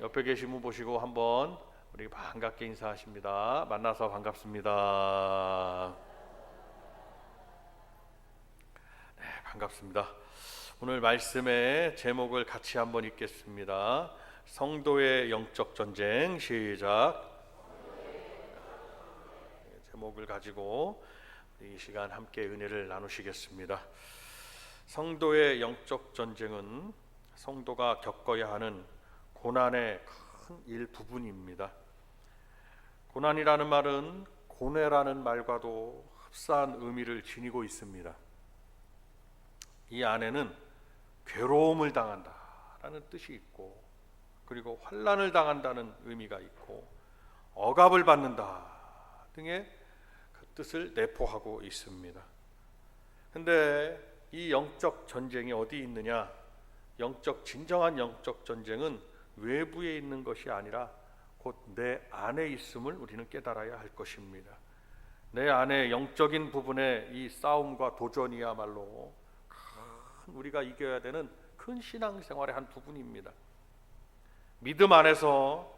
옆에 계신 분 보시고 한번 우리 반갑게 인사하십니다. 만나서 반갑습니다. 네, 반갑습니다. 오늘 말씀의 제목을 같이 한번 읽겠습니다. 성도의 영적 전쟁. 시작. 제목을 가지고 이 시간 함께 은혜를 나누시겠습니다. 성도의 영적 전쟁은 성도가 겪어야 하는 고난의 큰 일부분입니다. 고난이라는 말은 고뇌라는 말과도 흡사한 의미를 지니고 있습니다. 이 안에는 괴로움을 당한다라는 뜻이 있고, 그리고 환난을 당한다는 의미가 있고, 억압을 받는다 등의 그 뜻을 내포하고 있습니다. 근데 이 영적 전쟁이 어디 있느냐? 진정한 영적 전쟁은 외부에 있는 것이 아니라 곧 내 안에 있음을 우리는 깨달아야 할 것입니다. 내 안에 영적인 부분의 이 싸움과 도전이야말로 우리가 이겨야 되는 큰 신앙생활의 한 부분입니다. 믿음 안에서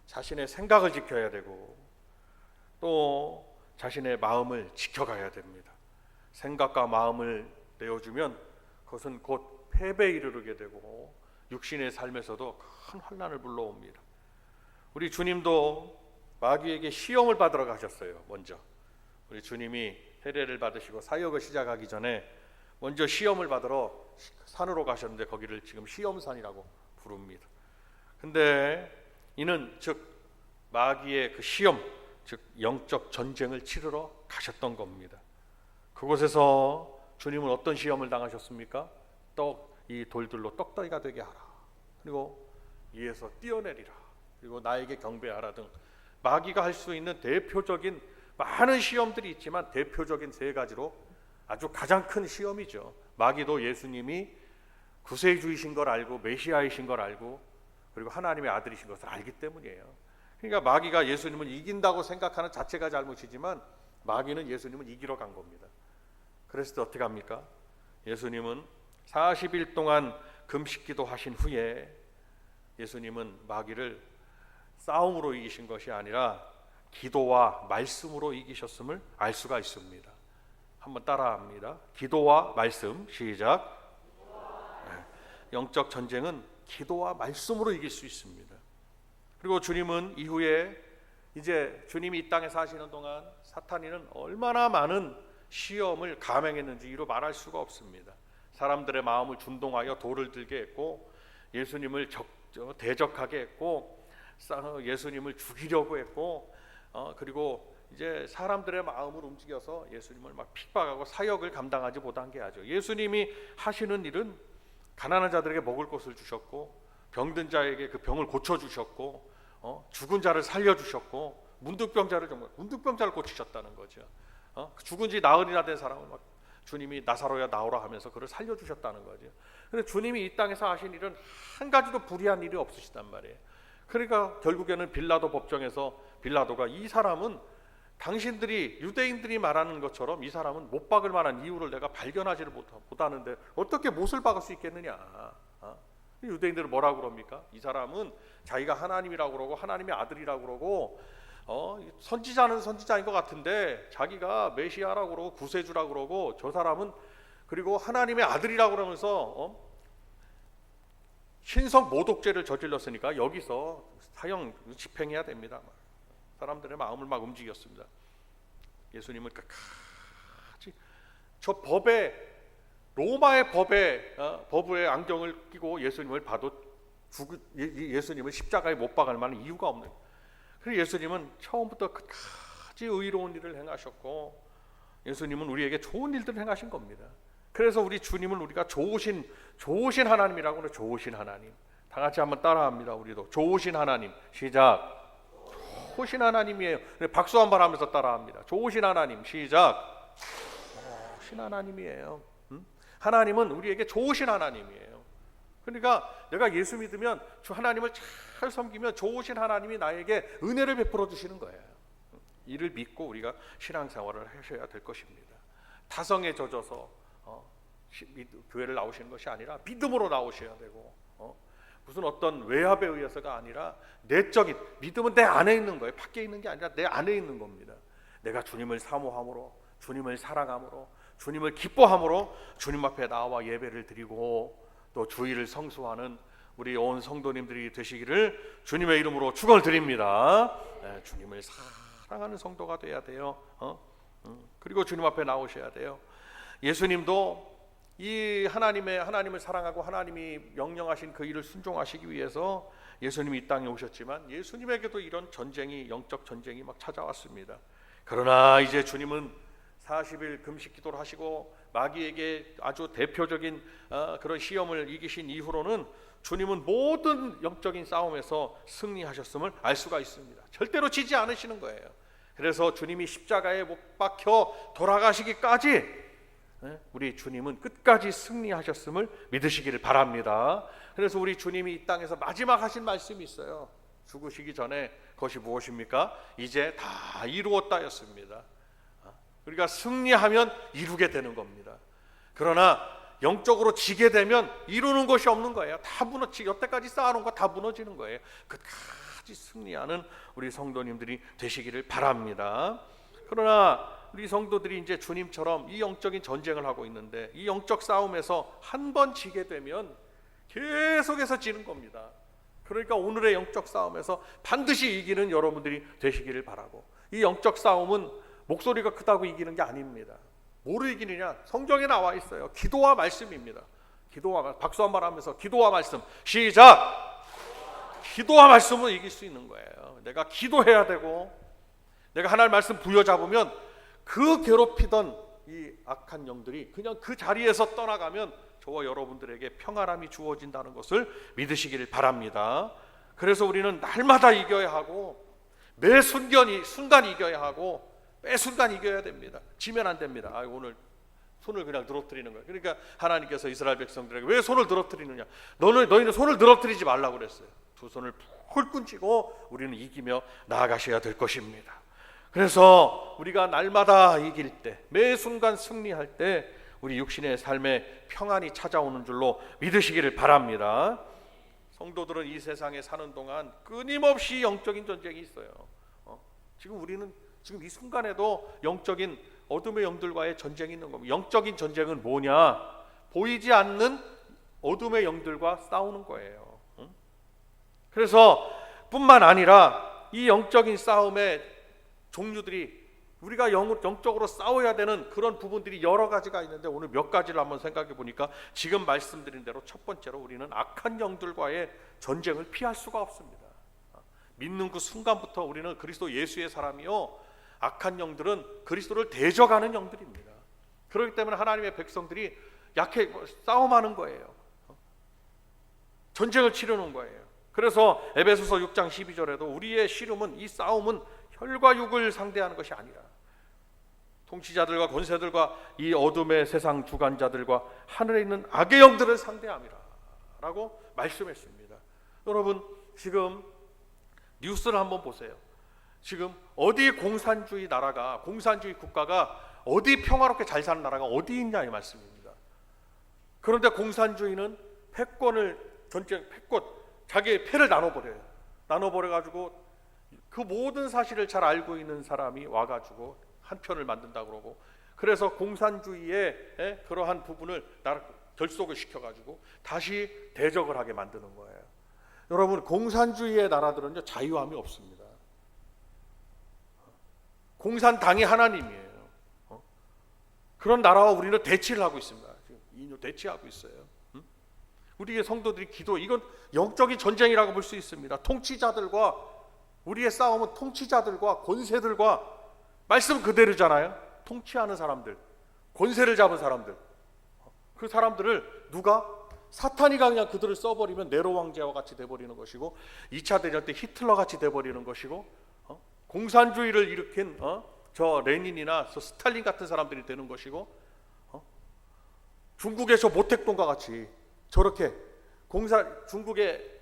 자신의 생각을 지켜야 되고, 또 자신의 마음을 지켜가야 됩니다. 생각과 마음을 내어주면 그것은 곧 패배에 이르게 되고 육신의 삶에서도 큰 환난을 불러옵니다. 우리 주님도 마귀에게 시험을 받으러 가셨어요. 먼저 우리 주님이 세례를 받으시고 사역을 시작하기 전에 먼저 시험을 받으러 산으로 가셨는데 거기를 지금 시험산이라고 부릅니다. 근데 이는 즉 마귀의 그 시험, 즉 영적 전쟁을 치르러 가셨던 겁니다. 그곳에서 주님은 어떤 시험을 당하셨습니까? 이 돌들로 떡더기가 되게 하라, 그리고 위에서 뛰어내리라, 그리고 나에게 경배하라 등 마귀가 할 수 있는 대표적인 많은 시험들이 있지만 대표적인 세 가지로 아주 가장 큰 시험이죠. 마귀도 예수님이 구세주이신 걸 알고 메시아이신 걸 알고 그리고 하나님의 아들이신 것을 알기 때문이에요. 그러니까 마귀가 예수님을 이긴다고 생각하는 자체가 잘못이지만 마귀는 예수님을 이기러 간 겁니다. 그랬을 때 어떻게 합니까? 예수님은 40일 동안 금식기도 하신 후에 예수님은 마귀를 싸움으로 이기신 것이 아니라 기도와 말씀으로 이기셨음을 알 수가 있습니다. 한번 따라합니다. 기도와 말씀. 시작. 영적 전쟁은 기도와 말씀으로 이길 수 있습니다. 그리고 주님은 이후에 이제 주님이 이 땅에 사시는 동안 사탄이는 얼마나 많은 시험을 감행했는지 이루 말할 수가 없습니다. 사람들의 마음을 준동하여 돌을 들게 했고, 예수님을 대적하게 했고, 예수님을 죽이려고 했고, 그리고 이제 사람들의 마음을 움직여서 예수님을 막 핍박하고 사역을 감당하지 못하게 하죠. 예수님이 하시는 일은 가난한 자들에게 먹을 것을 주셨고, 병든 자에게 그 병을 고쳐 주셨고, 죽은 자를 살려 주셨고, 문득병자를 고치셨다는 거죠. 죽은 지 나흘이나 된 사람을 막 주님이 나사로야 나오라 하면서 그를 살려 주셨다는 거죠. 그런데 주님이 이 땅에서 하신 일은 한 가지도 불의한 일이 없으시단 말이에요. 그러니까 결국에는 빌라도 법정에서 빌라도가 이 사람은 당신들이 유대인들이 말하는 것처럼 이 사람은 못 박을 만한 이유를 내가 발견하지를 못하는데 어떻게 못을 박을 수 있겠느냐. 유대인들은 뭐라고 그럽니까? 이 사람은 자기가 하나님이라고 그러고 하나님의 아들이라고 그러고 선지자는 선지자인 것 같은데 자기가 메시아라고 그러고 구세주라고 그러고 저 사람은 그리고 하나님의 아들이라고 그러면서 신성 모독죄를 저질렀으니까 여기서 사형 집행해야 됩니다. 사람들의 마음을 막 움직였습니다. 예수님은 끝까지 저 법에 로마의 법의 안경을 끼고 예수님을 봐도 예수님을 십자가에 못 박을 만한 이유가 없는. 그래서 예수님은 처음부터 끝까지 의로운 일을 행하셨고, 예수님은 우리에게 좋은 일들을 행하신 겁니다. 그래서 우리 주님을 우리가 좋으신 하나님이라고 하는 좋으신 하나님. 다 같이 한번 따라합니다. 우리도 좋으신 하나님. 시작. 좋으신 하나님이에요. 박수 한번 하면서 따라합니다. 좋으신 하나님. 시작. 좋으신 하나님이에요. 하나님은 우리에게 좋으신 하나님이에요. 그러니까 내가 예수 믿으면 하나님을 잘 섬기면 좋으신 하나님이 나에게 은혜를 베풀어 주시는 거예요. 이를 믿고 우리가 신앙생활을 하셔야 될 것입니다. 타성에 젖어서 교회를 나오시는 것이 아니라 믿음으로 나오셔야 되고, 무슨 어떤 외압에 의해서가 아니라 내적인 믿음은 내 안에 있는 거예요. 밖에 있는 게 아니라 내 안에 있는 겁니다. 내가 주님을 사모함으로, 주님을 사랑함으로, 주님을 기뻐함으로 주님 앞에 나와 예배를 드리고 또 주일을 성수하는 우리 온 성도님들이 되시기를 주님의 이름으로 축원을 드립니다. 주님을 사랑하는 성도가 돼야 돼요. 그리고 주님 앞에 나오셔야 돼요. 예수님도 이 하나님을 사랑하고 하나님이 명령하신 그 일을 순종하시기 위해서 예수님이 이 땅에 오셨지만 예수님에게도 이런 전쟁이, 영적 전쟁이 막 찾아왔습니다. 그러나 이제 주님은 40일 금식 기도를 하시고 마귀에게 아주 대표적인 그런 시험을 이기신 이후로는 주님은 모든 영적인 싸움에서 승리하셨음을 알 수가 있습니다. 절대로 지지 않으시는 거예요. 그래서 주님이 십자가에 못 박혀 돌아가시기까지 우리 주님은 끝까지 승리하셨음을 믿으시기를 바랍니다. 그래서 우리 주님이 이 땅에서 마지막 하신 말씀이 있어요. 죽으시기 전에 그것이 무엇입니까? 이제 다 이루었다였습니다. 우리가 승리하면 이루게 되는 겁니다. 그러나 영적으로 지게 되면 이루는 것이 없는 거예요. 다 무너지고 여태까지 쌓아놓은 거 다 무너지는 거예요. 끝까지 승리하는 우리 성도님들이 되시기를 바랍니다. 그러나 우리 성도들이 이제 주님처럼 이 영적인 전쟁을 하고 있는데 이 영적 싸움에서 한 번 지게 되면 계속해서 지는 겁니다. 그러니까 오늘의 영적 싸움에서 반드시 이기는 여러분들이 되시기를 바라고, 이 영적 싸움은 목소리가 크다고 이기는 게 아닙니다. 뭐로 이기느냐? 성경에 나와 있어요. 기도와 말씀입니다. 박수 한번 하면서 기도와 말씀 시작! 기도와 말씀으로 이길 수 있는 거예요. 내가 기도해야 되고, 내가 하나님 말씀 부여잡으면 그 괴롭히던 이 악한 영들이 그냥 그 자리에서 떠나가면 저와 여러분들에게 평안함이 주어진다는 것을 믿으시기를 바랍니다. 그래서 우리는 날마다 이겨야 하고 매 순간 이겨야 하고 매 순간 이겨야 됩니다. 지면 안 됩니다. 오늘 손을 그냥 늘어뜨리는 거예요. 그러니까 하나님께서 이스라엘 백성들에게 왜 손을 늘어뜨리느냐? 너희는 손을 늘어뜨리지 말라고 그랬어요. 두 손을 풀 쥐고 우리는 이기며 나아가셔야 될 것입니다. 그래서 우리가 날마다 이길 때, 매 순간 승리할 때 우리 육신의 삶에 평안이 찾아오는 줄로 믿으시기를 바랍니다. 성도들은 이 세상에 사는 동안 끊임없이 영적인 전쟁이 있어요. 지금 우리는 지금 이 순간에도 영적인 어둠의 영들과의 전쟁이 있는 겁니다. 영적인 전쟁은 뭐냐? 보이지 않는 어둠의 영들과 싸우는 거예요. 그래서 뿐만 아니라 이 영적인 싸움의 종류들이, 우리가 영적으로 싸워야 되는 그런 부분들이 여러 가지가 있는데 오늘 몇 가지를 한번 생각해 보니까 지금 말씀드린 대로 첫 번째로 우리는 악한 영들과의 전쟁을 피할 수가 없습니다. 믿는 그 순간부터 우리는 그리스도 예수의 사람이요, 악한 영들은 그리스도를 대적하는 영들입니다. 그렇기 때문에 하나님의 백성들이 싸움하는 거예요. 전쟁을 치르는 거예요. 그래서 에베소서 6장 12절에도 우리의 씨름은, 이 싸움은 혈과 육을 상대하는 것이 아니라 통치자들과 권세들과 이 어둠의 세상 주관자들과 하늘에 있는 악의 영들을 상대함이라 라고 말씀했습니다. 여러분, 지금 뉴스를 한번 보세요. 지금 어디 공산주의 국가가 어디 평화롭게 잘 사는 나라가 어디 있냐 이 말씀입니다. 그런데 공산주의는 패권 자기의 패를 나눠버려가지고 그 모든 사실을 잘 알고 있는 사람이 와가지고 한 편을 만든다 그러고, 그래서 공산주의의 그러한 부분을 결속을 시켜가지고 다시 대적을 하게 만드는 거예요. 여러분, 공산주의의 나라들은요 자유함이 없습니다. 공산당이 하나님이에요. 그런 나라와 우리는 대치를 하고 있습니다. 지금 대치하고 있어요. 우리의 성도들이 이건 영적인 전쟁이라고 볼 수 있습니다. 우리의 싸움은 통치자들과 권세들과, 말씀 그대로잖아요. 통치하는 사람들, 권세를 잡은 사람들, 그 사람들을 사탄이가 그냥 그들을 써버리면 네로 왕제와 같이 돼버리는 것이고, 2차 대전 때 히틀러 같이 돼버리는 것이고, 공산주의를 일으킨 저 레닌이나 저 스탈린 같은 사람들이 되는 것이고, 중국의 저 모택동과 같이 저렇게 중국의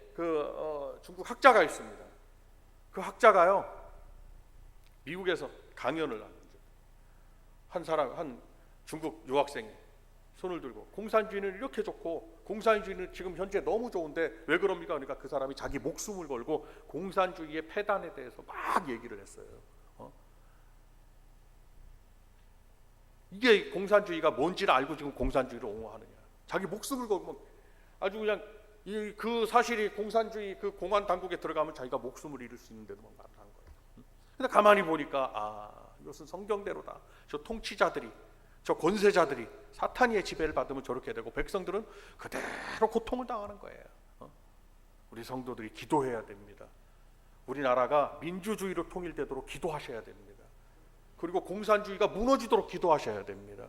중국 학자가 있습니다. 그 학자가요 미국에서 강연을 하는 한 중국 유학생이 손을 들고 공산주의는 이렇게 좋고 공산주의는 지금 현재 너무 좋은데 왜 그럽니까? 그러니까 그 사람이 자기 목숨을 걸고 공산주의의 폐단에 대해서 막 얘기를 했어요. 이게 공산주의가 뭔지를 알고 지금 공산주의를 옹호하느냐? 자기 목숨을 걸고 아주 그냥 그 사실이 공산주의 그 공안 당국에 들어가면 자기가 목숨을 잃을 수 있는데도 막 말을 한 거예요. 근데 가만히 보니까 이것은 성경대로다. 저 통치자들이, 저 권세자들이 사탄의 지배를 받으면 저렇게 되고 백성들은 그대로 고통을 당하는 거예요. 우리 성도들이 기도해야 됩니다. 우리나라가 민주주의로 통일되도록 기도하셔야 됩니다. 그리고 공산주의가 무너지도록 기도하셔야 됩니다.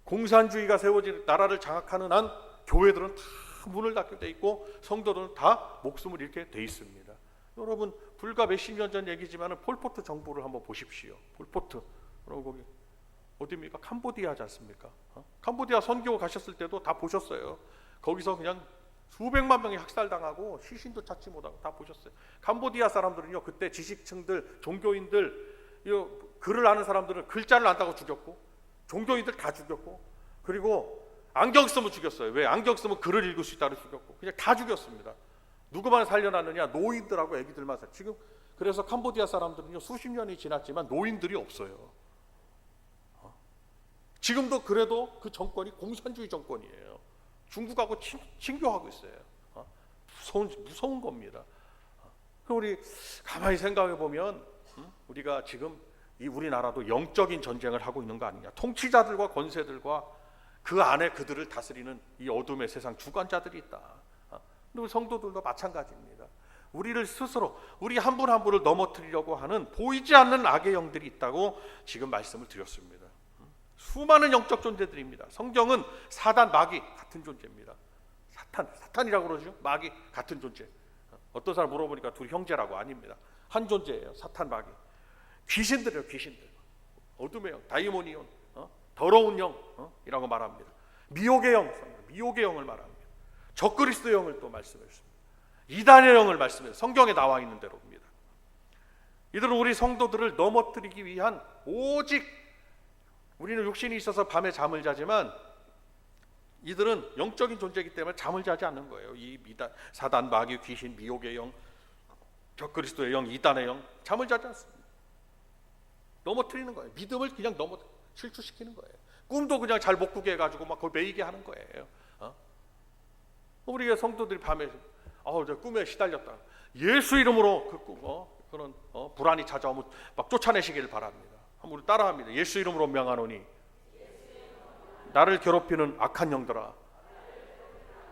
공산주의가 세워진 나라를 장악하는 한 교회들은 다 문을 닫게 돼 있고 성도들은 다 목숨을 잃게 돼 있습니다. 여러분 불과 몇십 년 전 얘기지만 폴포트 정부를 한번 보십시오. 폴포트 여러분 거기 어디입니까? 캄보디아지 않습니까? 캄보디아 선교 가셨을 때도 다 보셨어요. 거기서 그냥 수백만 명이 학살당하고 시신도 찾지 못하고 다 보셨어요. 캄보디아 사람들은요 그때 지식층들, 종교인들, 글을 아는 사람들은 글자를 안다고 죽였고 종교인들 다 죽였고 그리고 안경 쓰면 죽였어요. 왜? 안경 쓰면 글을 읽을 수 있다고 죽였고 그냥 다 죽였습니다. 누구만 살려놨느냐? 노인들하고 애기들만 살. 지금 그래서 캄보디아 사람들은요 수십 년이 지났지만 노인들이 없어요. 지금도 그래도 그 정권이 공산주의 정권이에요. 중국하고 친교하고 있어요. 무서운 겁니다. 우리 가만히 생각해 보면 우리가 지금 이 우리나라도 영적인 전쟁을 하고 있는 거 아니냐? 통치자들과 권세들과 그 안에 그들을 다스리는 이 어둠의 세상 주관자들이 있다. 그리고 성도들도 마찬가지입니다. 우리를 스스로 우리 한 분 한 분을 넘어뜨리려고 하는 보이지 않는 악의 영들이 있다고 지금 말씀을 드렸습니다. 수많은 영적 존재들입니다. 성경은 사단, 마귀 같은 존재입니다. 사탄이라고 그러죠. 마귀 같은 존재. 어떤 사람 물어보니까 둘이 형제라고. 아닙니다. 한 존재예요. 사탄, 마귀. 귀신들이에요. 귀신들. 어둠의 영, 다이모니온, 더러운 영이라고 말합니다. 미혹의 영, 미혹의 영을 말합니다. 적그리스도 영을 또 말씀했습니다. 이단의 영을 말씀해서 성경에 나와 있는 대로입니다. 이들은 우리 성도들을 넘어뜨리기 위한 오직 우리는 육신이 있어서 밤에 잠을 자지만 이들은 영적인 존재이기 때문에 잠을 자지 않는 거예요. 이 사단, 마귀, 귀신, 미혹의 영, 적그리스도의 영, 이단의 영 잠을 자지 않습니다. 넘어뜨리는 거예요. 믿음을 그냥 실추시키는 거예요. 꿈도 그냥 잘 못 꾸게 해가지고 막 그걸 매이게 하는 거예요. 우리 성도들이 밤에 저 꿈에 시달렸다. 예수 이름으로 그 꿈, 그런 불안이 찾아오면 막 쫓아내시기를 바랍니다. 한번 우리 따라합니다. 예수 이름으로 명하노니 나를 괴롭히는 악한 영들아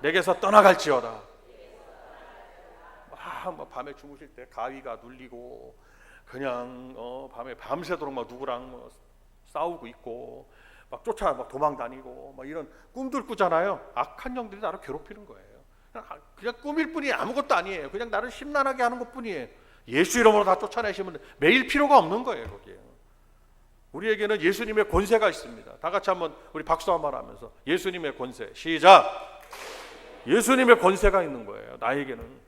내게서 떠나갈지어다. 막 밤에 주무실 때 가위가 눌리고 그냥 밤에 밤새도록 막 누구랑 싸우고 있고 막 막 도망 다니고 막 이런 꿈들 꾸잖아요. 악한 영들이 나를 괴롭히는 거예요. 그냥 꿈일 뿐이 아무것도 아니에요. 그냥 나를 심란하게 하는 것뿐이에요. 예수 이름으로 다 쫓아내시면 매일 필요가 없는 거예요. 거기에 우리에게는 예수님의 권세가 있습니다. 다 같이 한번 우리 박수 한번 하면서 예수님의 권세 시작. 예수님의 권세가 있는 거예요. 나에게는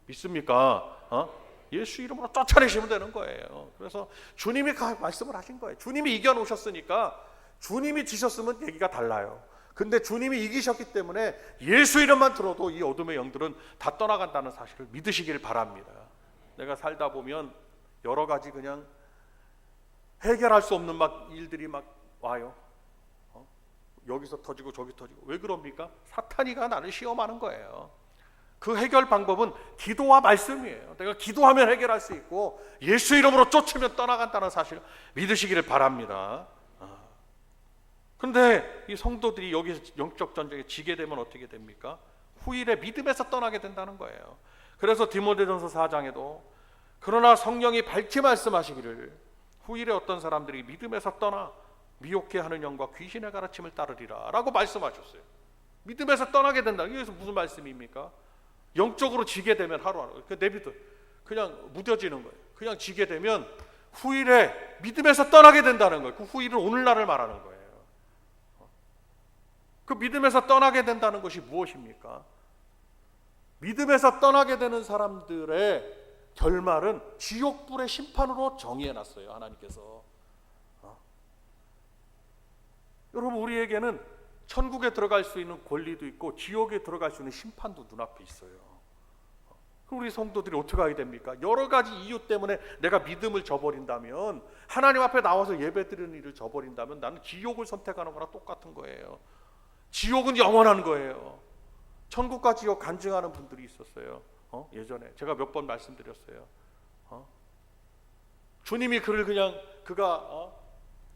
믿습니까? 예수 이름으로 쫓아내시면 되는 거예요. 그래서 주님이 말씀을 하신 거예요. 주님이 이겨놓으셨으니까 주님이 지셨으면 얘기가 달라요. 근데 주님이 이기셨기 때문에 예수 이름만 들어도 이 어둠의 영들은 다 떠나간다는 사실을 믿으시길 바랍니다. 내가 살다 보면 여러 가지 그냥 해결할 수 없는 일들이 막 와요. 여기서 터지고 저기 터지고. 왜 그럽니까? 사탄이가 나를 시험하는 거예요. 그 해결 방법은 기도와 말씀이에요. 내가 기도하면 해결할 수 있고 예수 이름으로 쫓으면 떠나간다는 사실을 믿으시기를 바랍니다. 그런데 이 성도들이 여기서 영적 전쟁에 지게 되면 어떻게 됩니까? 후일에 믿음에서 떠나게 된다는 거예요. 그래서 디모데전서 4장에도 그러나 성령이 밝히 말씀하시기를 후일에 어떤 사람들이 믿음에서 떠나 미혹해 하는 영과 귀신의 가르침을 따르리라 라고 말씀하셨어요. 믿음에서 떠나게 된다. 이게 무슨 말씀입니까? 영적으로 지게 되면 하루하루 내비둬 그냥 무뎌지는 거예요. 그냥 지게 되면 후일에 믿음에서 떠나게 된다는 거예요. 그 후일은 오늘날을 말하는 거예요. 그 믿음에서 떠나게 된다는 것이 무엇입니까? 믿음에서 떠나게 되는 사람들의 결말은 지옥불의 심판으로 정의해놨어요. 하나님께서. 여러분 우리에게는 천국에 들어갈 수 있는 권리도 있고 지옥에 들어갈 수 있는 심판도 눈앞에 있어요. 우리 성도들이 어떻게 하게 됩니까? 여러 가지 이유 때문에 내가 믿음을 저버린다면, 하나님 앞에 나와서 예배드리는 일을 저버린다면 나는 지옥을 선택하는 거랑 똑같은 거예요. 지옥은 영원한 거예요. 천국과 지옥 간증하는 분들이 있었어요. 예전에 제가 몇 번 말씀드렸어요. 주님이 그가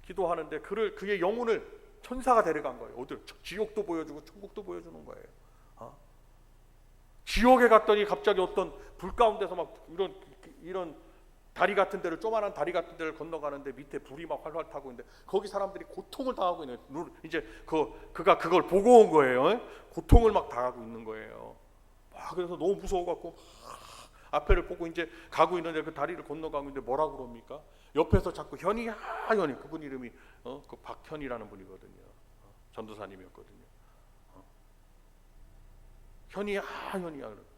기도하는데 그의 영혼을 천사가 데려간 거예요. 어디 지옥도 보여주고 천국도 보여주는 거예요. 지옥에 갔더니 갑자기 어떤 불 가운데서 막 이런 다리 같은 데를, 조그만한 다리 같은 데를 건너가는데 밑에 불이 막 활활 타고 있는데 거기 사람들이 고통을 당하고 있는, 이제 그가 그걸 보고 온 거예요. 고통을 막 당하고 있는 거예요. 그래서 너무 무서워갖고 앞에를 보고 이제 가고 있는데 그 다리를 건너가고 있는데 뭐라 그럽니까? 옆에서 자꾸 현이, 그분 이름이 그 박현이라는 분이거든요. 전도사님이었거든요. 현이야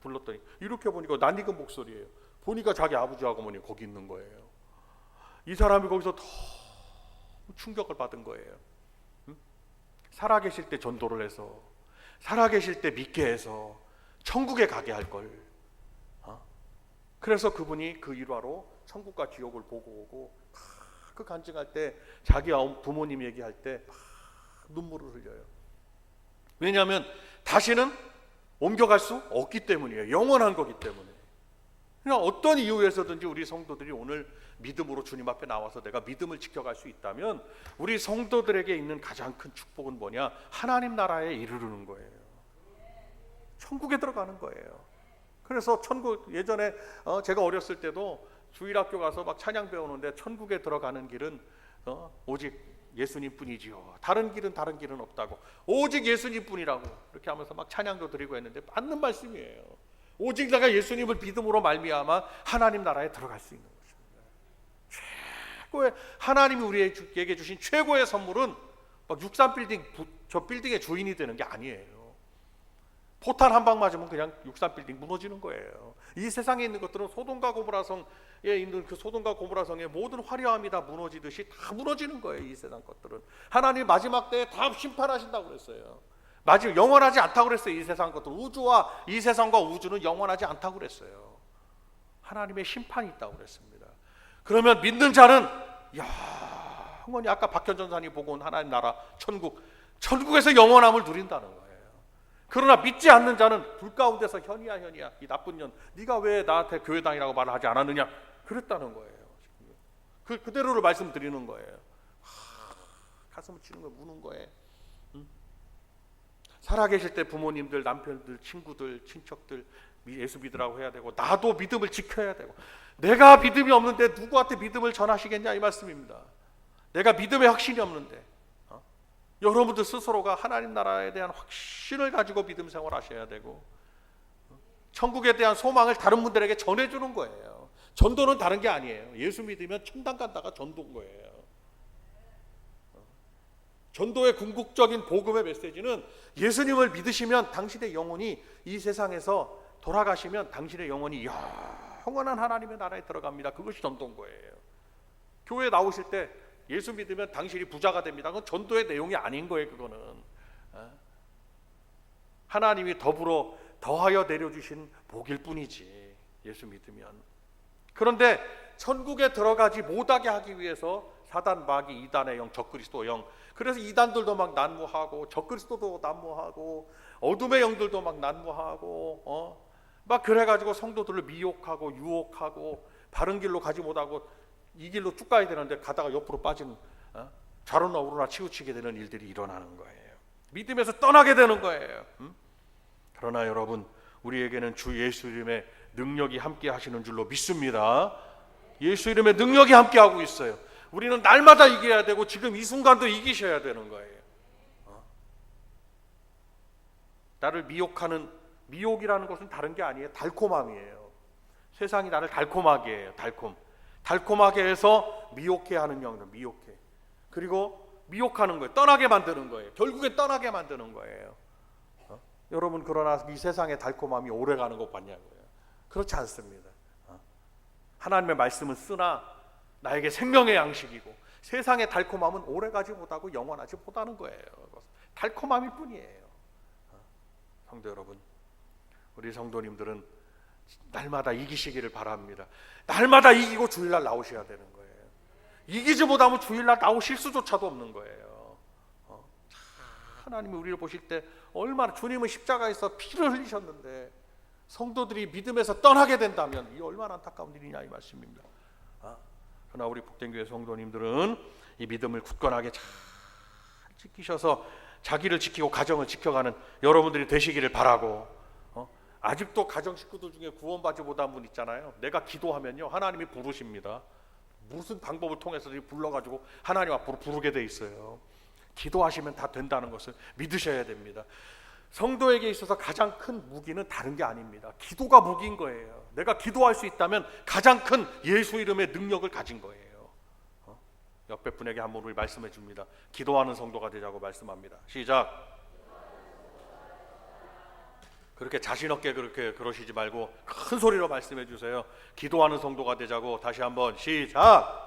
불렀더니 이렇게 보니까 낯익은 목소리예요. 보니까 자기 아버지하고 어머니 거기 있는 거예요. 이 사람이 거기서 더 충격을 받은 거예요. 살아계실 때 전도를 해서, 살아계실 때 믿게 해서 천국에 가게 할 걸. 그래서 그분이 그 일화로 천국과 지옥을 보고 오고 그 간증할 때 자기 부모님 얘기할 때 눈물을 흘려요. 왜냐하면 다시는 옮겨갈 수 없기 때문이에요. 영원한 거기 때문에. 그냥 어떤 이유에서든지 우리 성도들이 오늘 믿음으로 주님 앞에 나와서 내가 믿음을 지켜갈 수 있다면 우리 성도들에게 있는 가장 큰 축복은 뭐냐? 하나님 나라에 이르르는 거예요. 천국에 들어가는 거예요. 그래서 천국, 예전에 제가 어렸을 때도 주일학교 가서 막 찬양 배우는데 천국에 들어가는 길은 오직 예수님뿐이지요. 다른 길은 없다고. 오직 예수님뿐이라고 이렇게 하면서 막 찬양도 드리고 했는데 맞는 말씀이에요. 오직 내가 예수님을 믿음으로 말미암아 하나님 나라에 들어갈 수 있는 것입니다. 최고의, 하나님이 우리에게 주신 최고의 선물은 막 63빌딩 저 빌딩의 주인이 되는 게 아니에요. 포탄 한 방 맞으면 그냥 63빌딩 무너지는 거예요. 이 세상에 있는 것들은 소돔과 고모라성에 있는 그 소돔과 고모라성의 모든 화려함이 다 무너지듯이 다 무너지는 거예요. 이 세상 것들은 하나님 마지막 때에 다 심판하신다고 그랬어요. 영원하지 않다고 그랬어요. 이 세상 것들, 우주와 이 세상과 우주는 영원하지 않다고 그랬어요. 하나님의 심판이 있다고 그랬습니다. 그러면 믿는 자는 영원히, 아까 박현 전사님 보고 온 하나님 나라 천국에서 영원함을 누린다는 거예요. 그러나 믿지 않는 자는 불 가운데서 현이야 이 나쁜 년, 네가 왜 나한테 교회 다니라고 말을 하지 않았느냐 그랬다는 거예요. 그대로를 말씀드리는 거예요. 가슴을 치는 거, 무는 거예요. 살아계실 때 부모님들, 남편들, 친구들, 친척들 예수 믿으라고 해야 되고, 나도 믿음을 지켜야 되고, 내가 믿음이 없는데 누구한테 믿음을 전하시겠냐 이 말씀입니다. 내가 믿음의 확신이 없는데 여러분들 스스로가 하나님 나라에 대한 확신을 가지고 믿음 생활 하셔야 되고, 천국에 대한 소망을 다른 분들에게 전해주는 거예요. 전도는 다른 게 아니에요. 예수 믿으면 천당 간다가 전도인 거예요. 전도의 궁극적인 복음의 메시지는 예수님을 믿으시면 당신의 영혼이 이 세상에서 돌아가시면 당신의 영혼이 영원한 하나님의 나라에 들어갑니다. 그것이 전도인 거예요. 교회에 나오실 때 예수 믿으면 당신이 부자가 됩니다. 그건 전도의 내용이 아닌 거예요. 그거는 하나님이 더하여 내려주신 복일 뿐이지, 예수 믿으면. 그런데 천국에 들어가지 못하게 하기 위해서 사단, 마귀, 이단의 영, 적그리스도 영, 그래서 이단들도 막 난무하고 적그리스도도 난무하고 어둠의 영들도 막 난무하고 막 그래가지고 성도들을 미혹하고 유혹하고 바른 길로 가지 못하고 이 길로 쭉 가야 되는데 가다가 옆으로 빠지는, 좌로나 우로나 치우치게 되는 일들이 일어나는 거예요. 믿음에서 떠나게 되는 거예요. 그러나 여러분, 우리에게는 주 예수 이름의 능력이 함께 하시는 줄로 믿습니다. 예수 이름의 능력이 함께 하고 있어요. 우리는 날마다 이겨야 되고 지금 이 순간도 이기셔야 되는 거예요. 나를 미혹하는, 미혹이라는 것은 다른 게 아니에요. 달콤함이에요. 세상이 나를 달콤하게 해요. 달콤하게 해서 미혹해 하는 영들, 미혹해. 그리고 미혹하는 거예요. 떠나게 만드는 거예요. 결국에 떠나게 만드는 거예요. 여러분, 그러나 이 세상의 달콤함이 오래가는 것 같냐고요? 그렇지 않습니다. 하나님의 말씀은 쓰나 나에게 생명의 양식이고, 세상의 달콤함은 오래가지 못하고 영원하지 못하는 거예요. 달콤함일 뿐이에요. 성도 여러분, 우리 성도님들은 날마다 이기시기를 바랍니다. 날마다 이기고 주일날 나오셔야 되는 거예요. 이기지 못하면 주일날 나오실 수조차도 없는 거예요. 하나님이 우리를 보실 때 얼마나, 주님은 십자가에서 피를 흘리셨는데 성도들이 믿음에서 떠나게 된다면 이 얼마나 안타까운 일이냐 이 말씀입니다. 그러나 우리 복된교회 성도님들은 이 믿음을 굳건하게 잘 지키셔서 자기를 지키고 가정을 지켜가는 여러분들이 되시기를 바라고, 아직도 가정 식구들 중에 구원받지 못한 분 있잖아요. 내가 기도하면요 하나님이 부르십니다. 무슨 방법을 통해서 불러가지고 하나님 앞으로 부르게 돼 있어요. 기도하시면 다 된다는 것을 믿으셔야 됩니다. 성도에게 있어서 가장 큰 무기는 다른 게 아닙니다. 기도가 무기인 거예요. 내가 기도할 수 있다면 가장 큰 예수 이름의 능력을 가진 거예요. 옆에 분에게 한번 우리 말씀해 줍니다. 기도하는 성도가 되자고 말씀합니다. 시작. 그렇게 자신 없게 그렇게 그러시지 말고 큰 소리로 말씀해 주세요. 기도하는 성도가 되자고. 다시 한번 시작.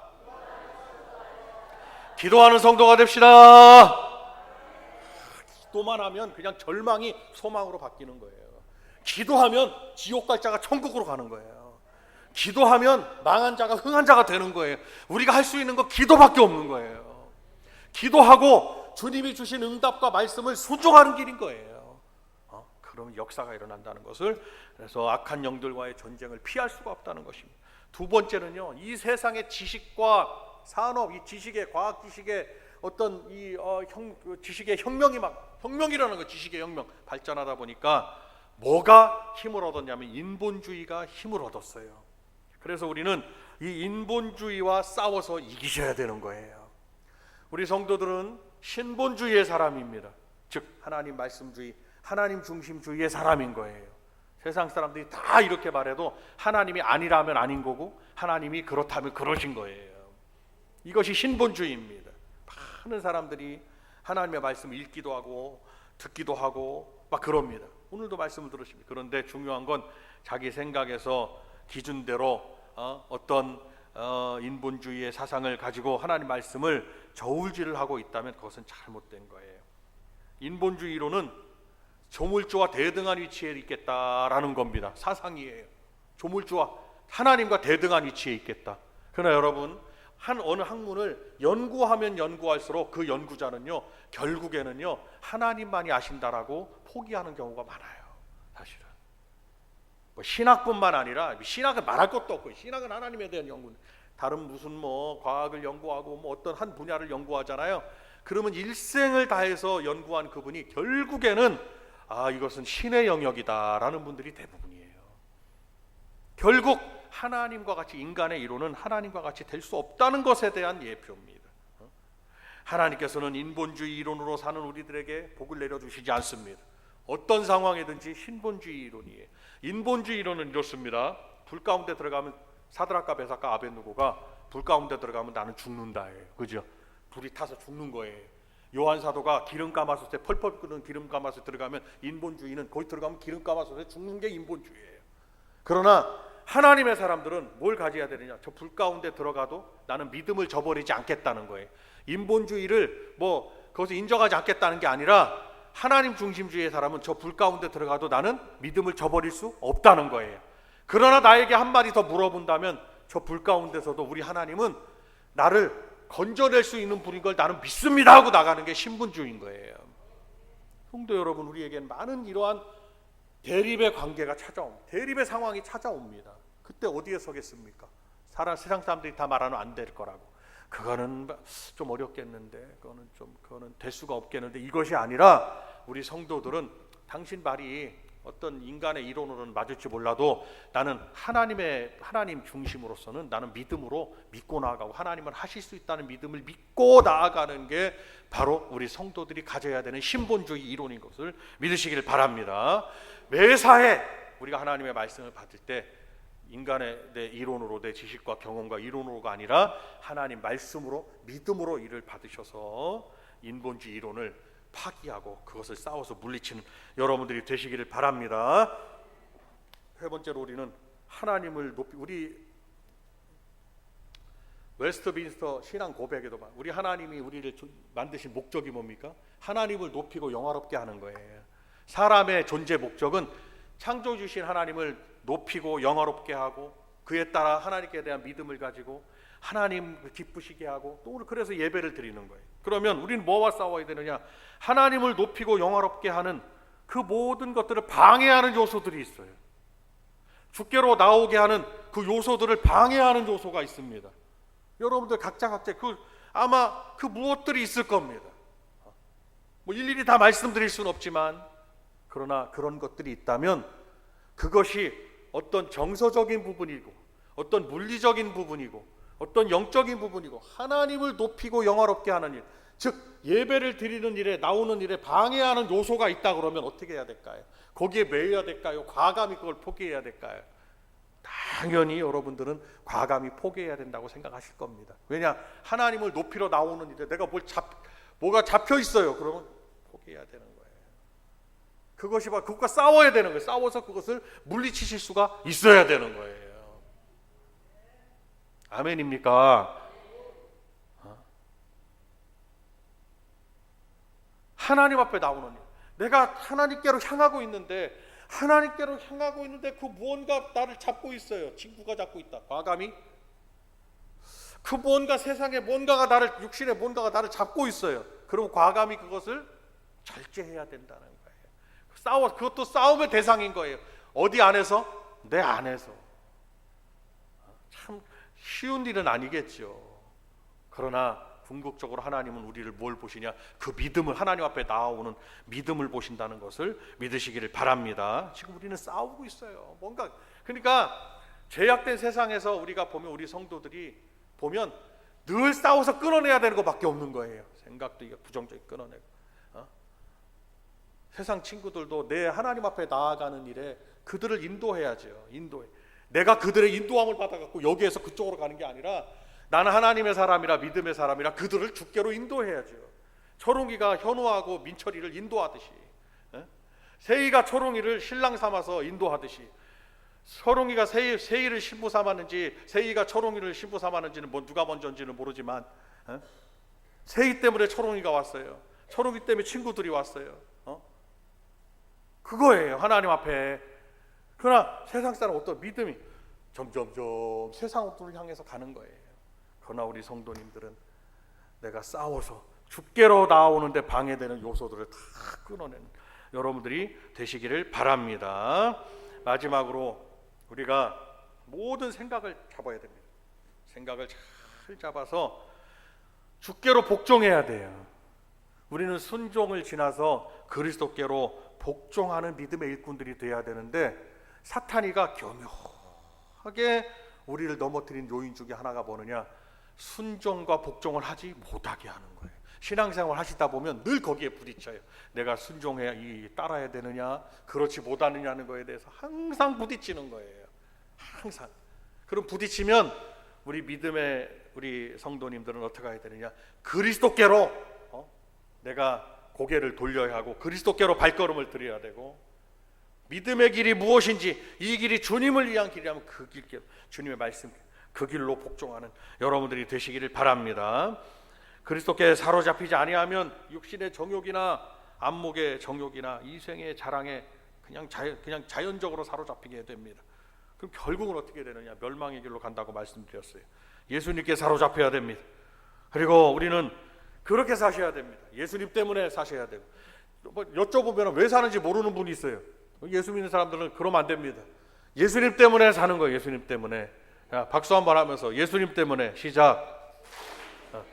기도하는 성도가 됩시다. 기도만 하면 그냥 절망이 소망으로 바뀌는 거예요. 기도하면 지옥 갈 자가 천국으로 가는 거예요. 기도하면 망한 자가 흥한 자가 되는 거예요. 우리가 할 수 있는 거 기도밖에 없는 거예요. 기도하고 주님이 주신 응답과 말씀을 순종하는 길인 거예요. 그러면 역사가 일어난다는 것을, 그래서 악한 영들과의 전쟁을 피할 수가 없다는 것입니다. 두 번째는요, 이 세상의 지식과 산업, 이 지식의, 과학 지식의 어떤 지식의 혁명이 혁명이라는 거, 지식의 혁명 발전하다 보니까 뭐가 힘을 얻었냐면 인본주의가 힘을 얻었어요. 그래서 우리는 이 인본주의와 싸워서 이기셔야 되는 거예요. 우리 성도들은 신본주의의 사람입니다. 즉 하나님 말씀주의, 하나님 중심주의의 사람인 거예요. 세상 사람들이 다 이렇게 말해도 하나님이 아니라면 아닌 거고 하나님이 그렇다면 그러신 거예요. 이것이 신본주의입니다. 많은 사람들이 하나님의 말씀을 읽기도 하고 듣기도 하고 막 그럽니다. 오늘도 말씀을 들으십니다. 그런데 중요한 건 자기 생각에서 기준대로 어떤 인본주의의 사상을 가지고 하나님 말씀을 저울질을 하고 있다면 그것은 잘못된 거예요. 인본주의로는 조물주와 대등한 위치에 있겠다라는 겁니다. 사상이에요. 조물주와 하나님과 대등한 위치에 있겠다. 그러나 여러분, 어느 학문을 연구하면 연구할수록 그 연구자는요 결국에는요 하나님만이 아신다라고 포기하는 경우가 많아요. 사실은 신학뿐만 아니라, 신학은 말할 것도 없고, 신학은 하나님에 대한 연구, 다른 무슨 과학을 연구하고 어떤 한 분야를 연구하잖아요. 그러면 일생을 다해서 연구한 그분이 결국에는 이것은 신의 영역이다라는 분들이 대부분이에요. 결국 하나님과 같이, 인간의 이론은 하나님과 같이 될 수 없다는 것에 대한 예표입니다. 하나님께서는 인본주의 이론으로 사는 우리들에게 복을 내려주시지 않습니다. 어떤 상황이든지 신본주의 이론이에요. 인본주의 이론은 이렇습니다. 불 가운데 들어가면 사드락과 메삭과 아벳느고가 불 가운데 들어가면 나는 죽는다예요. 그죠? 불이 타서 죽는 거예요. 요한 사도가 기름 가마솥에 펄펄 끓는 기름 가마솥에 들어가면, 인본주의는 거기 들어가면 기름 가마솥에 죽는 게 인본주의예요. 그러나 하나님의 사람들은 뭘 가져야 되느냐? 저 불 가운데 들어가도 나는 믿음을 저버리지 않겠다는 거예요. 인본주의를 거기서 인정하지 않겠다는 게 아니라 하나님 중심주의의 사람은 저 불 가운데 들어가도 나는 믿음을 저버릴 수 없다는 거예요. 그러나 나에게 한마디 더 물어본다면 저 불 가운데서도 우리 하나님은 나를 건져낼 수 있는 분인 걸 나는 믿습니다 하고 나가는 게 신분주의인 거예요. 성도 여러분, 우리에겐 많은 이러한 대립의 관계가 찾아옵니다. 대립의 상황이 찾아옵니다. 그때 어디에 서겠습니까? 세상 사람들이 다 말하면 안 될 거라고. 그거는 좀 어렵겠는데, 그거는 될 수가 없겠는데, 이것이 아니라 우리 성도들은 당신 말이 어떤 인간의 이론으로는 맞을지 몰라도 나는 하나님 중심으로서는 나는 믿음으로 믿고 나아가고 하나님은 하실 수 있다는 믿음을 믿고 나아가는 게 바로 우리 성도들이 가져야 되는 신본주의 이론인 것을 믿으시기를 바랍니다. 매사에 우리가 하나님의 말씀을 받을 때 인간의 내 이론으로, 내 지식과 경험과 이론으로가 아니라 하나님 말씀으로, 믿음으로 이를 받으셔서 인본주의 이론을 파기하고 그것을 싸워서 물리치는 여러분들이 되시기를 바랍니다. 세 번째로 우리는 하나님을 우리 웨스트민스터 신앙 고백에도 우리 하나님이 우리를 만드신 목적이 뭡니까? 하나님을 높이고 영화롭게 하는 거예요. 사람의 존재 목적은 창조 주신 하나님을 높이고 영화롭게 하고 그에 따라 하나님께 대한 믿음을 가지고 하나님을 기쁘시게 하고 또 그래서 예배를 드리는 거예요. 그러면 우리는 뭐와 싸워야 되느냐? 하나님을 높이고 영화롭게 하는 그 모든 것들을 방해하는 요소들이 있어요. 주께로 나오게 하는 그 요소들을 방해하는 요소가 있습니다. 여러분들 각자 아마 그 무엇들이 있을 겁니다. 뭐 일일이 다 말씀드릴 수는 없지만 그러나 그런 것들이 있다면 그것이 어떤 정서적인 부분이고 어떤 물리적인 부분이고 어떤 영적인 부분이고 하나님을 높이고 영화롭게 하는 일, 즉 예배를 드리는 일에 나오는 일에 방해하는 요소가 있다 그러면 어떻게 해야 될까요? 거기에 매여야 될까요? 과감히 그걸 포기해야 될까요? 당연히 여러분들은 과감히 포기해야 된다고 생각하실 겁니다. 왜냐? 하나님을 높이러 나오는 일에 내가 뭐가 잡혀 있어요. 그러면 포기해야 되는 거예요. 그것과 싸워야 되는 거예요. 싸워서 그것을 물리치실 수가 있어야 되는 거예요. 아멘입니까? 하나님 앞에 나오는 일. 내가 하나님께로 향하고 있는데 그 무언가 나를 잡고 있어요. 친구가 잡고 있다. 과감히 그 무언가 세상에 뭔가가 육신의 뭔가가 나를 잡고 있어요. 그럼 과감히 그것을 절제해야 된다는 거예요. 그것도 싸움의 대상인 거예요. 어디 안에서? 내 안에서. 참 쉬운 일은 아니겠죠. 그러나 궁극적으로 하나님은 우리를 뭘 보시냐? 그 믿음을, 하나님 앞에 나오는 믿음을 보신다는 것을 믿으시기를 바랍니다. 지금 우리는 싸우고 있어요. 그러니까 죄악된 세상에서 우리가 보면 우리 성도들이 보면 늘 싸워서 끊어내야 되는 것밖에 없는 거예요. 생각도 부정적인 끊어내고. 세상 친구들도 내 하나님 앞에 나아가는 일에 그들을 인도해야죠. 내가 그들의 인도함을 받아갖고 여기에서 그쪽으로 가는 게 아니라 나는 하나님의 사람이라 믿음의 사람이라 그들을 주께로 인도해야죠. 초롱이가 현우하고 민철이를 인도하듯이, 세희가 초롱이를 신랑 삼아서 인도하듯이, 초롱이가 세희를 신부 삼았는지 세희가 초롱이를 신부 삼았는지는 누가 먼저인지는 모르지만 세희 때문에 초롱이가 왔어요. 초롱이 때문에 친구들이 왔어요. 그거예요. 하나님 앞에. 그러나 세상 사람 어떤 믿음이 점점점 세상으로 향해서 가는 거예요. 그러나 우리 성도님들은 내가 싸워서 주께로 나오는데 방해되는 요소들을 다 끊어내는 여러분들이 되시기를 바랍니다. 마지막으로 우리가 모든 생각을 잡아야 됩니다. 생각을 잘 잡아서 주께로 복종해야 돼요. 우리는 순종을 지나서 그리스도께로 복종하는 믿음의 일꾼들이 되어야 되는데 사탄이가 교묘하게 우리를 넘어뜨린 요인 중에 하나가 뭐느냐? 순종과 복종을 하지 못하게 하는 거예요. 신앙생활 하시다 보면 늘 거기에 부딪혀요. 내가 순종해야 따라야 되느냐, 그렇지 못하느냐는 거에 대해서 항상 부딪히는 거예요. 항상. 그럼 부딪히면 우리 성도님들은 어떻게 해야 되느냐? 그리스도께로 내가 고개를 돌려야 하고 그리스도께로 발걸음을 들여야 되고, 믿음의 길이 무엇인지 이 길이 주님을 위한 길이라면 그 길께로, 주님의 말씀 그 길로 복종하는 여러분들이 되시기를 바랍니다. 그리스도께 사로잡히지 아니하면 육신의 정욕이나 안목의 정욕이나 이생의 자랑에 그냥 자연적으로 사로잡히게 됩니다. 그럼 결국은 어떻게 되느냐? 멸망의 길로 간다고 말씀드렸어요. 예수님께 사로잡혀야 됩니다. 그리고 우리는 그렇게 사셔야 됩니다. 예수님 때문에 사셔야 되고, 여쭤보면 왜 사는지 모르는 분이 있어요. 예수 믿는 사람들은 그러면 안 됩니다. 예수님 때문에 사는 거예요. 예수님 때문에. 박수 한번 하면서 예수님 때문에 시작.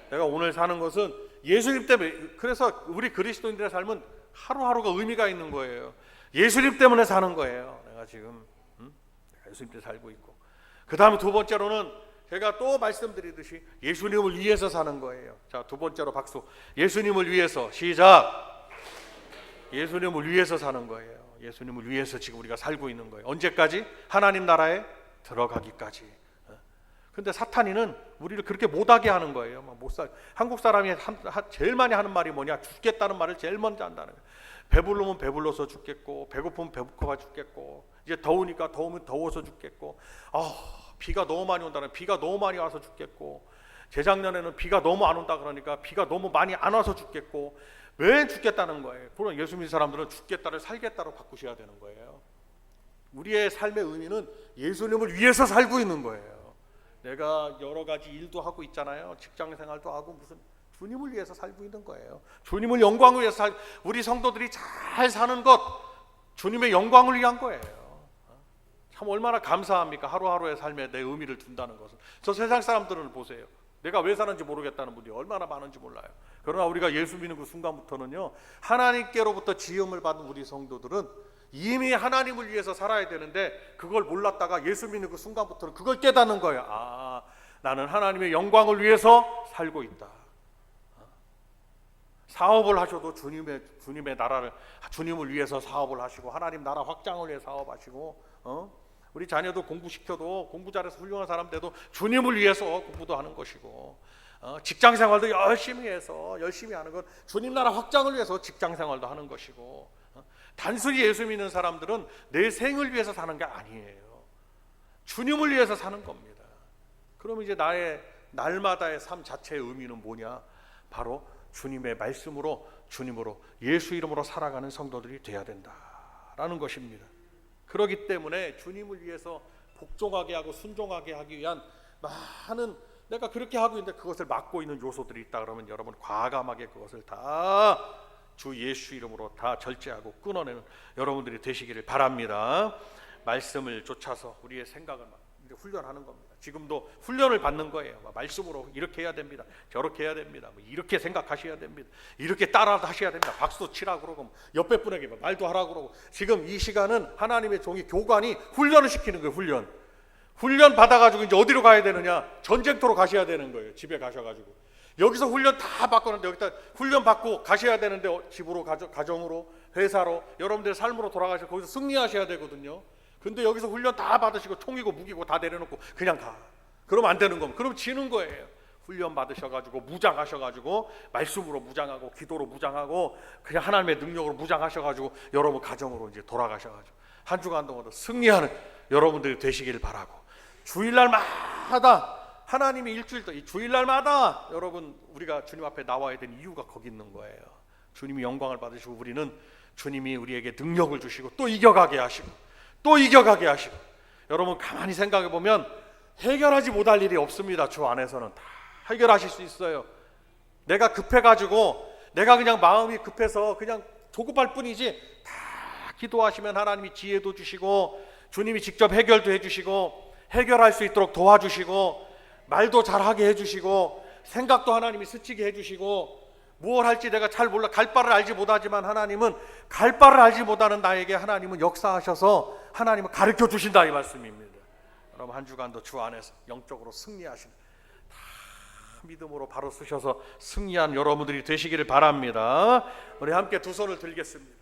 내가 오늘 사는 것은 예수님 때문에. 그래서 우리 그리스도인들의 삶은 하루하루가 의미가 있는 거예요. 예수님 때문에 사는 거예요. 내가 지금 내가 예수님 때문에 살고 있고, 그 다음에 두 번째로는 제가 또 말씀드리듯이 예수님을 위해서 사는 거예요. 자, 두 번째로 박수. 예수님을 위해서 시작. 예수님을 위해서 사는 거예요. 예수님을 위해서 지금 우리가 살고 있는 거예요. 언제까지? 하나님 나라에 들어가기까지. 근데 사탄이는 우리를 그렇게 못하게 하는 거예요. 한국 사람이 제일 많이 하는 말이 뭐냐? 죽겠다는 말을 제일 먼저 한다는 거예요. 배부르면 배불러서 죽겠고, 배고프면 배고파 죽겠고, 이제 더우니까 더우면 더워서 죽겠고, 비가 너무 많이 온다는, 비가 너무 많이 와서 죽겠고, 재작년에는 비가 너무 안 온다 그러니까 비가 너무 많이 안 와서 죽겠고 왜 죽겠다는 거예요. 그럼 예수 믿는 사람들은 죽겠다를 살겠다로 바꾸셔야 되는 거예요. 우리의 삶의 의미는 예수님을 위해서 살고 있는 거예요. 내가 여러 가지 일도 하고 있잖아요. 직장 생활도 하고 무슨 주님을 위해서 살고 있는 거예요. 주님을 영광을 위해서 우리 성도들이 잘 사는 것 주님의 영광을 위한 거예요. 참 얼마나 감사합니까? 하루하루의 삶에 내 의미를 둔다는 것은. 저 세상 사람들은 보세요. 내가 왜 사는지 모르겠다는 분이 얼마나 많은지 몰라요. 그러나 우리가 예수 믿는 그 순간부터는요, 하나님께로부터 지음을 받은 우리 성도들은 이미 하나님을 위해서 살아야 되는데 그걸 몰랐다가 예수 믿는 그 순간부터는 그걸 깨닫는 거예요. 아, 나는 하나님의 영광을 위해서 살고 있다. 사업을 하셔도 주님의 나라를, 주님을 위해서 사업을 하시고 하나님 나라 확장을 위해 사업하시고, 우리 자녀도 공부시켜도 공부 잘해서 훌륭한 사람 돼도 주님을 위해서 공부도 하는 것이고, 직장 생활도 열심히 해서 열심히 하는 건 주님 나라 확장을 위해서 직장 생활도 하는 것이고, 단순히 예수 믿는 사람들은 내 생을 위해서 사는 게 아니에요. 주님을 위해서 사는 겁니다. 그러면 이제 나의 날마다의 삶 자체의 의미는 뭐냐? 바로 주님의 말씀으로, 주님으로, 예수 이름으로 살아가는 성도들이 돼야 된다라는 것입니다. 그렇기 때문에 주님을 위해서 복종하게 하고 순종하게 하기 위한 많은, 내가 그렇게 하고 있는데 그것을 막고 있는 요소들이 있다 그러면 여러분 과감하게 그것을 다 주 예수 이름으로 다 절제하고 끊어내는 여러분들이 되시기를 바랍니다. 말씀을 쫓아서 우리의 생각을 이제 훈련하는 겁니다. 지금도 훈련을 받는 거예요. 말씀으로 이렇게 해야 됩니다. 저렇게 해야 됩니다. 이렇게 생각하셔야 됩니다. 이렇게 따라 하셔야 됩니다. 박수도 치라고 그러고 옆에 분에게 말도 하라고 그러고. 지금 이 시간은 하나님의 종이 교관이 훈련을 시키는 거예요. 훈련 받아가지고 이제 어디로 가야 되느냐? 전쟁터로 가셔야 되는 거예요. 집에 가셔가지고 여기서 훈련 다 받고는데 여기다 훈련 받고 가셔야 되는데 집으로, 가정으로, 회사로, 여러분들의 삶으로 돌아가셔서 거기서 승리하셔야 되거든요. 근데 여기서 훈련 다 받으시고 총이고 무기고 다 내려놓고 그냥 가. 그러면 안 되는 겁니다. 그럼 지는 거예요. 훈련 받으셔가지고 무장하셔가지고 말씀으로 무장하고 기도로 무장하고 그냥 하나님의 능력으로 무장하셔가지고 여러분 가정으로 이제 돌아가셔가지고 한 주간 동안도 승리하는 여러분들이 되시기를 바라고, 주일날마다 하나님이 일주일 주일날마다 여러분 우리가 주님 앞에 나와야 되는 이유가 거기 있는 거예요. 주님이 영광을 받으시고 우리는 주님이 우리에게 능력을 주시고 또 이겨가게 하시고 또 이겨가게 하시고, 여러분 가만히 생각해 보면 해결하지 못할 일이 없습니다. 주 안에서는 다 해결하실 수 있어요. 내가 급해가지고 내가 그냥 마음이 급해서 그냥 조급할 뿐이지, 다 기도하시면 하나님이 지혜도 주시고 주님이 직접 해결도 해주시고 해결할 수 있도록 도와주시고 말도 잘하게 해주시고 생각도 하나님이 스치게 해주시고, 무엇 할지 내가 잘 몰라, 갈 바를 알지 못하지만 하나님은 갈 바를 알지 못하는 나에게 하나님은 역사하셔서 하나님은 가르쳐 주신다 이 말씀입니다. 여러분 한 주간도 주 안에서 영적으로 승리하시는, 다 믿음으로 바로 쓰셔서 승리한 여러분들이 되시기를 바랍니다. 우리 함께 두 손을 들겠습니다.